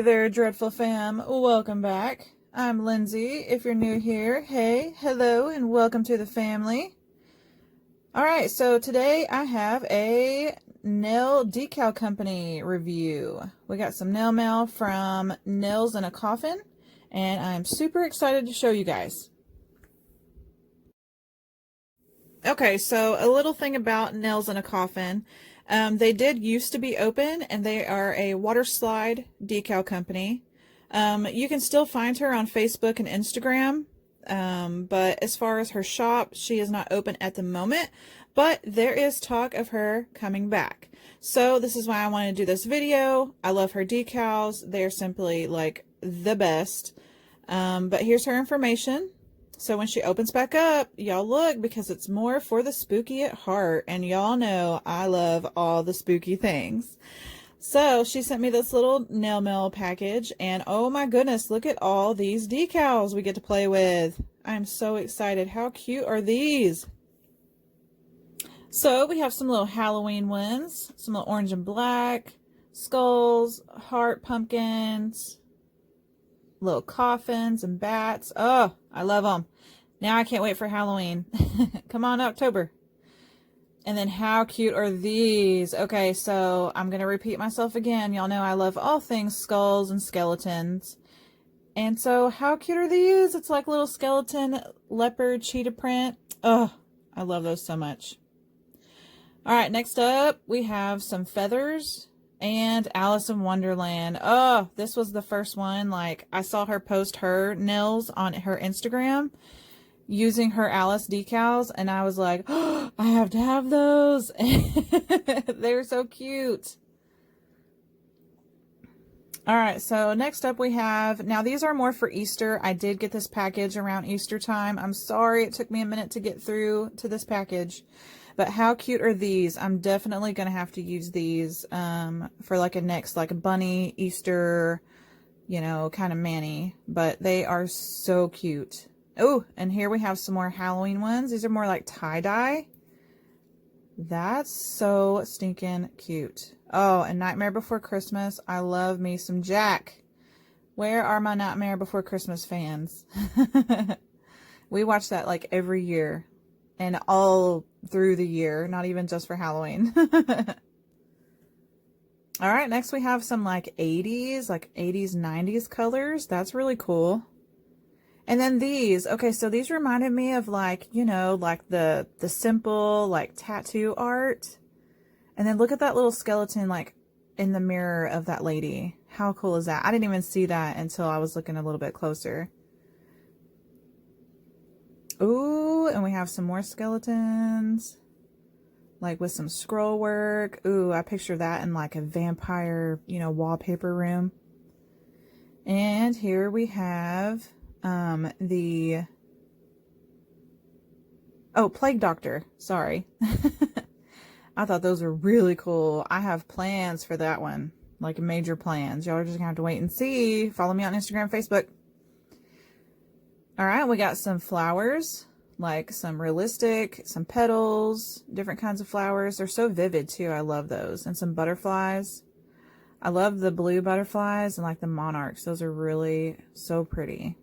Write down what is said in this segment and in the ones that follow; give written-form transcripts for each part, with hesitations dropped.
there, dreadful fam. Welcome back. I'm Lindsay. If you're new here, hey, hello, and welcome to the family. Alright, so today I have a nail decal company review. We got some nail mail from Nailz in a Coffin, and I'm super excited to show you guys. Okay, so a little thing about Nailz in a Coffin. They did used to be open, and they are a water slide decal company. You can still find her on Facebook and Instagram, but as far as her shop, she is not open at the moment, but there is talk of her coming back. So this is why I wanted to do this video. I love her decals. They're simply like the best. But here's her information. So when she opens back up, y'all look, because it's more for the spooky at heart, and y'all know I love all the spooky things. So she sent me this little nail mail package, and oh my goodness, look at all these decals we get to play with. I'm so excited. How cute are these? So we have some little Halloween ones, some little orange and black, skulls, heart pumpkins, little coffins and bats. Oh, I love them. Now I can't wait for Halloween. Come on, October. And then how cute are these? Okay, so I'm going to repeat myself again. Y'all know I love all things skulls and skeletons. And so how cute are these? It's like little skeleton leopard cheetah print. Oh, I love those so much. All right, next up we have some feathers and Alice in Wonderland. Oh, this was the first one. Like, I saw her post her nails on her Instagram using her Alice decals, and I was like, oh, I have to have those. They're so cute. All right, so next up we have, now these are more for Easter. I did get this package around Easter time. I'm sorry it took me a minute to get through to this package. But how cute are these? I'm definitely going to have to use these for like a next like a bunny, Easter, you know, kind of mani. But they are so cute. Oh, and here we have some more Halloween ones. These are more like tie-dye. That's so stinking cute. Oh, and Nightmare Before Christmas. I love me some Jack. Where are my Nightmare Before Christmas fans? We watch that like every year. And all through the year, not even just for Halloween. All right, next we have some like 80s, 90s colors. That's really cool. And then these, okay, so these reminded me of like, you know, like the simple like tattoo art. And then look at that little skeleton like in the mirror of that lady. How cool is that? I didn't even see that until I was looking a little bit closer. Ooh, and we have some more skeletons, like with some scroll work. Ooh, I picture that in like a vampire, you know, wallpaper room. And here we have Plague Doctor. Sorry. I thought those were really cool. I have plans for that one, like major plans. Y'all are just gonna have to wait and see. Follow me on Instagram, Facebook. All right, we got some flowers, like some realistic, some petals, different kinds of flowers. They're so vivid too. I love those. And some butterflies. I love the blue butterflies and like the monarchs. Those are really so pretty.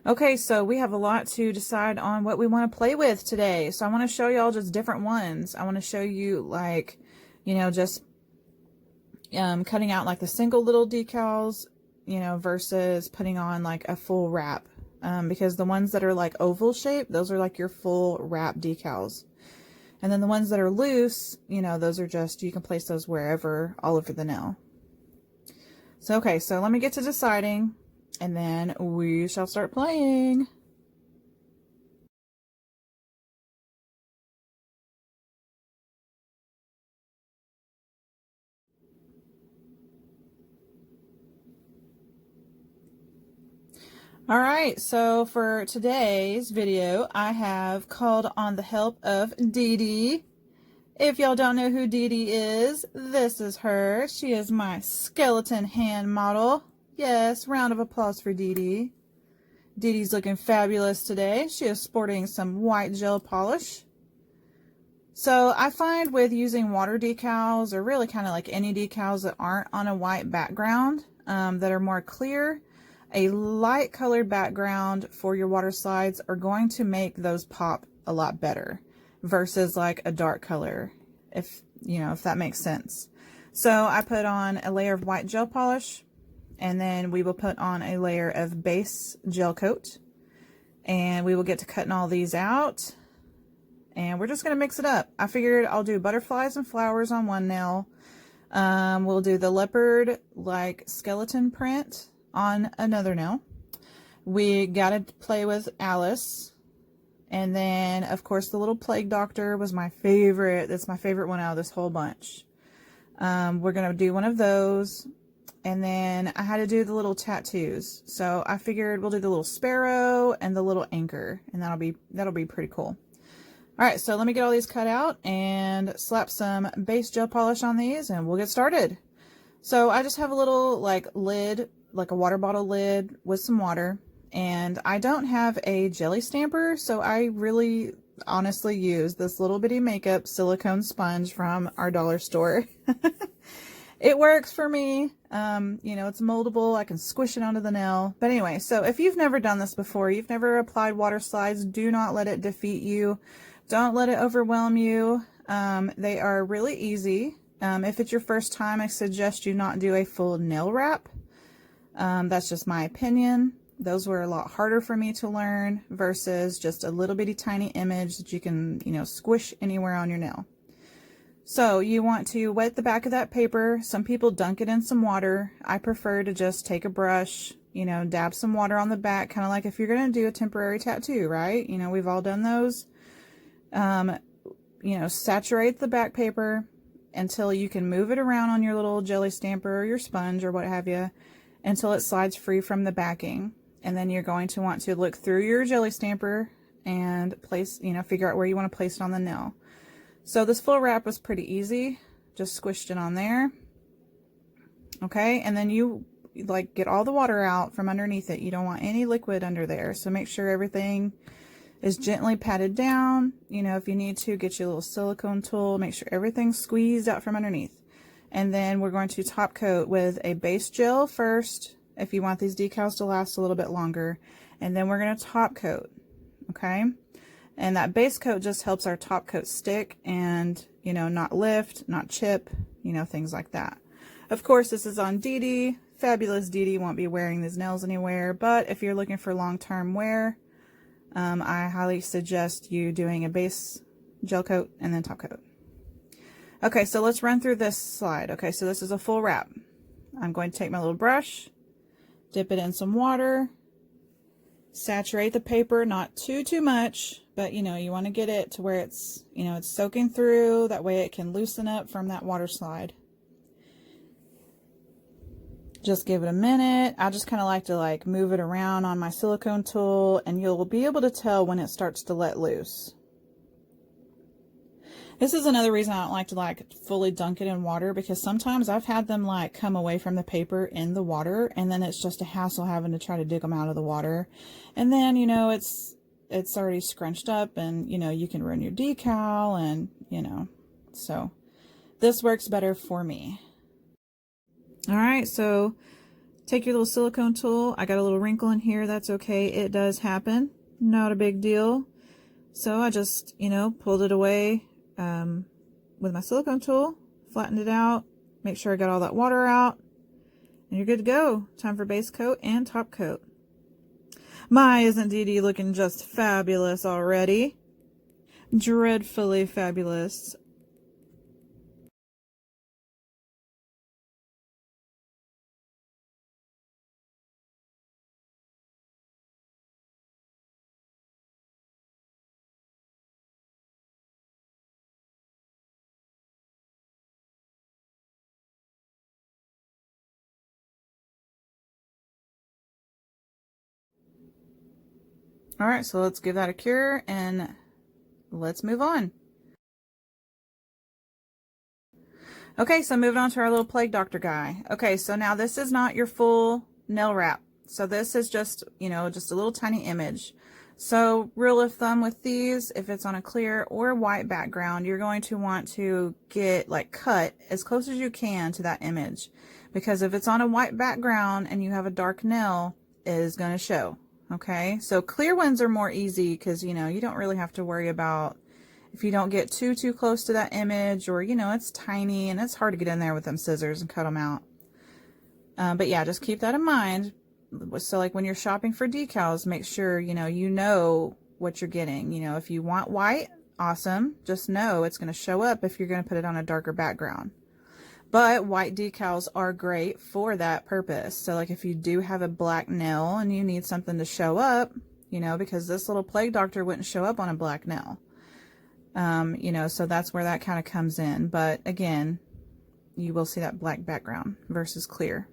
Okay, so we have a lot to decide on what we want to play with today. So I want to show y'all just different ones. I want to show you like, you know, just cutting out like the single little decals, you know, versus putting on like a full wrap. Because the ones that are like oval shaped, those are like your full wrap decals. And then the ones that are loose, you know, those are just, you can place those wherever, all over the nail. So, okay, so let me get to deciding, and then we shall start playing. All right, so for today's video, I have called on the help of Dee Dee. If y'all don't know who Dee Dee is, this is her. She is my skeleton hand model. Yes, round of applause for Dee Dee. Dee Dee's looking fabulous today. She is sporting some white gel polish. So I find with using water decals, or really kind of like any decals that aren't on a white background, that are more clear, a light colored background for your water slides are going to make those pop a lot better versus like a dark color, if you know, if that makes sense. So I put on a layer of white gel polish, and then we will put on a layer of base gel coat, and we will get to cutting all these out, and we're just going to mix it up. I figured I'll do butterflies and flowers on one nail. We'll do the leopard like skeleton print on another nail. We got to play with Alice. And then, of course, the little plague doctor was my favorite. That's my favorite one out of this whole bunch. We're going to do one of those. And then I had to do the little tattoos. So I figured we'll do the little sparrow and the little anchor. And that'll be pretty cool. All right, so let me get all these cut out and slap some base gel polish on these, and we'll get started. So I just have a little like lid, like a water bottle lid with some water, and I don't have a jelly stamper, so I really honestly use this little bitty makeup silicone sponge from our dollar store. It works for me. You know, it's moldable. I can squish it onto the nail. But anyway, so if you've never done this before, you've never applied water slides, do not let it defeat you. Don't let it overwhelm you. They are really easy. If it's your first time, I suggest you not do a full nail wrap. That's just my opinion. Those were a lot harder for me to learn versus just a little bitty tiny image that you can, you know, squish anywhere on your nail. So you want to wet the back of that paper. Some people dunk it in some water. I prefer to just take a brush, you know, dab some water on the back, kind of like if you're going to do a temporary tattoo, right? You know, we've all done those. You know, saturate the back paper until you can move it around on your little jelly stamper or your sponge or what have you, until it slides free from the backing. And then you're going to want to look through your jelly stamper and place, you know, figure out where you want to place it on the nail. So this full wrap was pretty easy. Just squished it on there. Okay, and then you like get all the water out from underneath it. You don't want any liquid under there. So make sure everything is gently patted down. You know, if you need to, get your little silicone tool, make sure everything's squeezed out from underneath. And then we're going to top coat with a base gel first, if you want these decals to last a little bit longer. And then we're going to top coat, okay? And that base coat just helps our top coat stick and, you know, not lift, not chip, you know, things like that. Of course, this is on Dee Dee. Fabulous Dee Dee won't be wearing these nails anywhere, but if you're looking for long-term wear, I highly suggest you doing a base gel coat and then top coat. Okay, so let's run through this slide. Okay, so this is a full wrap. I'm going to take my little brush, dip it in some water, saturate the paper, not too much, but you know, you want to get it to where it's, you know, it's soaking through. That way it can loosen up from that water slide. Just give it a minute. I just kind of like to move it around on my silicone tool, and you'll be able to tell when it starts to let loose. This is another reason I don't like to fully dunk it in water, because sometimes I've had them come away from the paper in the water, and then it's just a hassle having to try to dig them out of the water. And then, you know, it's already scrunched up, and, you know, you can ruin your decal, and, you know, so this works better for me. All right, so take your little silicone tool. I got a little wrinkle in here. That's okay. It does happen. Not a big deal. So I just, you know, pulled it away with my silicone tool, flattened it out, make sure I got all that water out, and you're good to go. Time for base coat and top coat. My, isn't Dee Dee looking just fabulous already? Dreadfully fabulous. All right, so let's give that a cure and let's move on. Okay, so moving on to our little plague doctor guy. Okay, so now this is not your full nail wrap. So this is just, you know, just a little tiny image. So rule of thumb with these, if it's on a clear or white background, you're going to want to get cut as close as you can to that image. because if it's on a white background and you have a dark nail, it is going to show. Okay, so clear ones are more easy because, you know, you don't really have to worry about if you don't get too close to that image, or, you know, it's tiny and it's hard to get in there with them scissors and cut them out. But yeah, just keep that in mind. So like when you're shopping for decals, make sure, you know what you're getting. You know, if you want white, awesome. Just know it's going to show up if you're going to put it on a darker background. But white decals are great for that purpose. So like if you do have a black nail and you need something to show up, you know, because this little plague doctor wouldn't show up on a black nail. You know, so that's where that kind of comes in. But again, you will see that black background versus clear.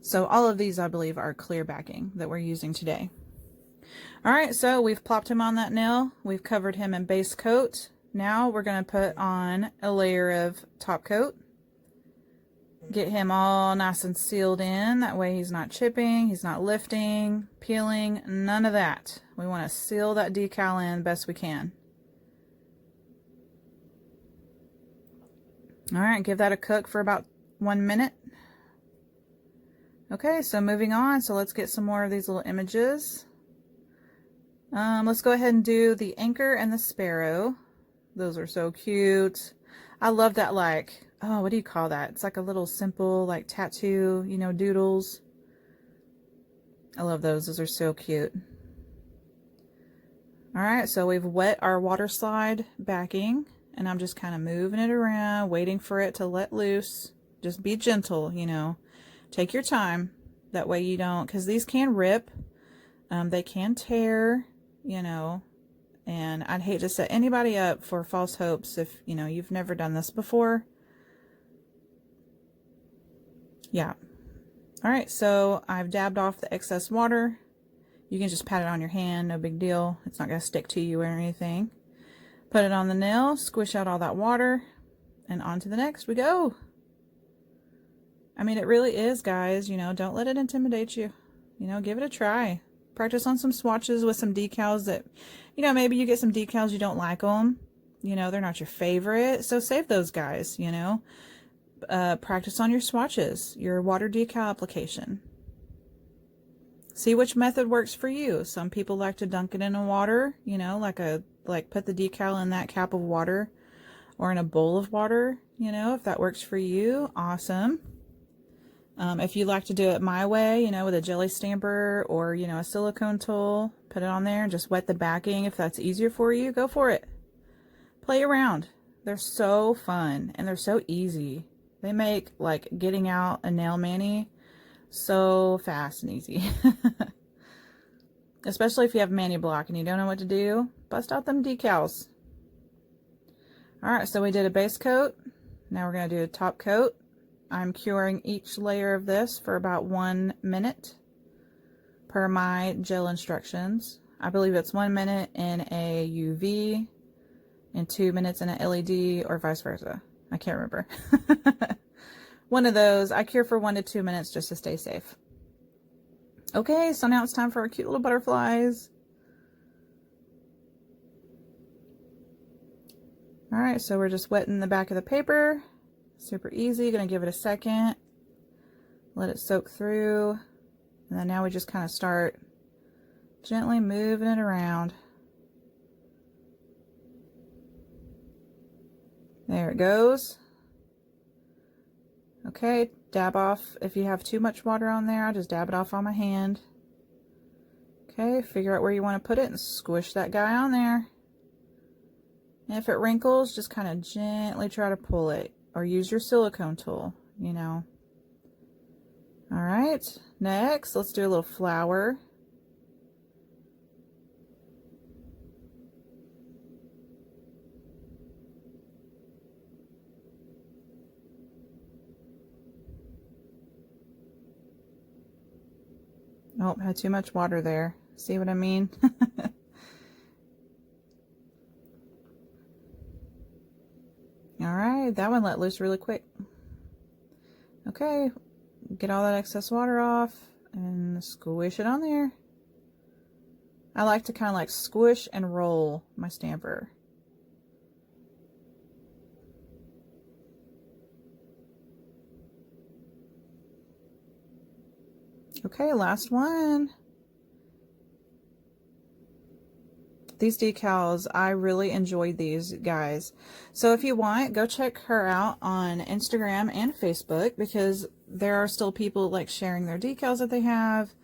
So all of these, I believe, are clear backing that we're using today. All right, so we've plopped him on that nail. We've covered him in base coat. Now we're going to put on a layer of top coat. Get him all nice and sealed in. That way he's not chipping, he's not lifting, peeling, none of that. We want to seal that decal in best we can. All right, give that a cook for about 1 minute. Okay, so moving on. So let's get some more of these little images. Let's go ahead and do the anchor and the sparrow. Those are so cute. I love that, like, oh, what do you call that? It's like a little simple, like, tattoo, you know, doodles. I love those. Those are so cute. All right, so we've wet our water slide backing, and I'm just kind of moving it around, waiting for it to let loose. Just be gentle, you know. Take your time. That way you don't, because these can rip. They can tear, you know. And I'd hate to set anybody up for false hopes if, you know, you've never done this before. Yeah. All right, so I've dabbed off the excess water. You can just pat it on your hand, no big deal. It's not going to stick to you or anything. Put it on the nail, squish out all that water, and on to the next we go. I mean, it really is, guys. You know, don't let it intimidate you. You know, give it a try. Practice on some swatches with some decals that, you know, maybe you get some decals, you don't like them. You know, they're not your favorite. So save those guys, you know. Practice on your swatches, your water decal application. See which method works for you. Some people like to dunk it in a water, you know, like put the decal in that cap of water or in a bowl of water, you know, if that works for you, awesome. If you like to do it my way, you know, with a jelly stamper or, you know, a silicone tool, put it on there and just wet the backing. If that's easier for you, go for it. Play around. They're so fun and they're so easy. They make, like, getting out a nail mani so fast and easy. Especially if you have mani block and you don't know what to do, bust out them decals. Alright, so we did a base coat. Now we're going to do a top coat. I'm curing each layer of this for about 1 minute per my gel instructions. I believe it's 1 minute in a UV and 2 minutes in a LED, or vice versa. I can't remember. One of those. I cure for 1 to 2 minutes just to stay safe. Okay, so now it's time for our cute little butterflies. Alright, so we're just wetting the back of the paper. Super easy. Gonna give it a second. Let it soak through. And then now we just kind of start gently moving it around. There it goes. Okay, dab off. If you have too much water on there, I'll just dab it off on my hand. Okay, figure out where you want to put it and squish that guy on there. And if it wrinkles, just kind of gently try to pull it. Or use your silicone tool, you know. Alright, next, let's do a little flower. Oh, had too much water there. See what I mean? Alright, that one let loose really quick. Okay, get all that excess water off and squish it on there. I like to kind of like squish and roll my stamper. Okay, last one. These decals, I really enjoyed these, guys. So if you want, go check her out on Instagram and Facebook, because there are still people like sharing their decals that they have.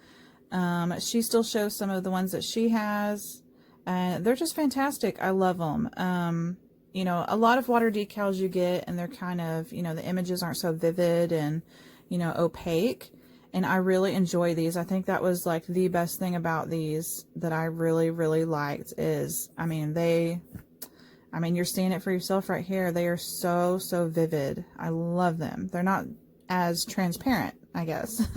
She still shows some of the ones that she has. They're just fantastic. I love them. You know, a lot of water decals you get, and they're kind of, you know, the images aren't so vivid and, you know, opaque. And I really enjoy these. I think that was like the best thing about these that I really, really liked is, I mean, you're seeing it for yourself right here. They are so, so vivid. I love them. They're not as transparent, I guess.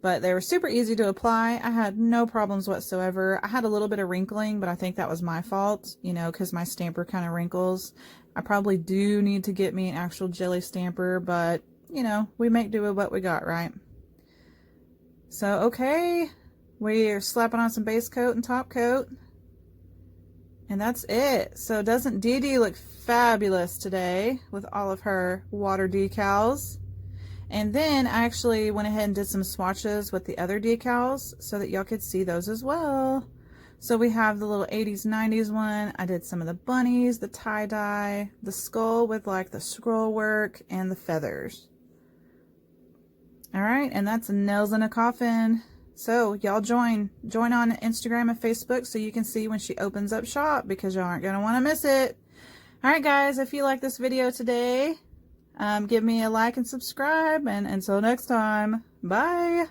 But they were super easy to apply. I had no problems whatsoever. I had a little bit of wrinkling, but I think that was my fault, you know, because my stamper kind of wrinkles. I probably do need to get me an actual jelly stamper, but, you know, we make do with what we got, right? So, okay, we are slapping on some base coat and top coat. And that's it. So doesn't Dee Dee look fabulous today with all of her water decals? And then I actually went ahead and did some swatches with the other decals so that y'all could see those as well. So we have the little 80s, 90s one. I did some of the bunnies, the tie-dye, the skull with like the scroll work, and the feathers. All right, and that's Nails in a Coffin. So y'all join on Instagram and Facebook so you can see when she opens up shop, because y'all aren't going to want to miss it. All right, guys, if you like this video today, give me a like and subscribe, and until next time, bye.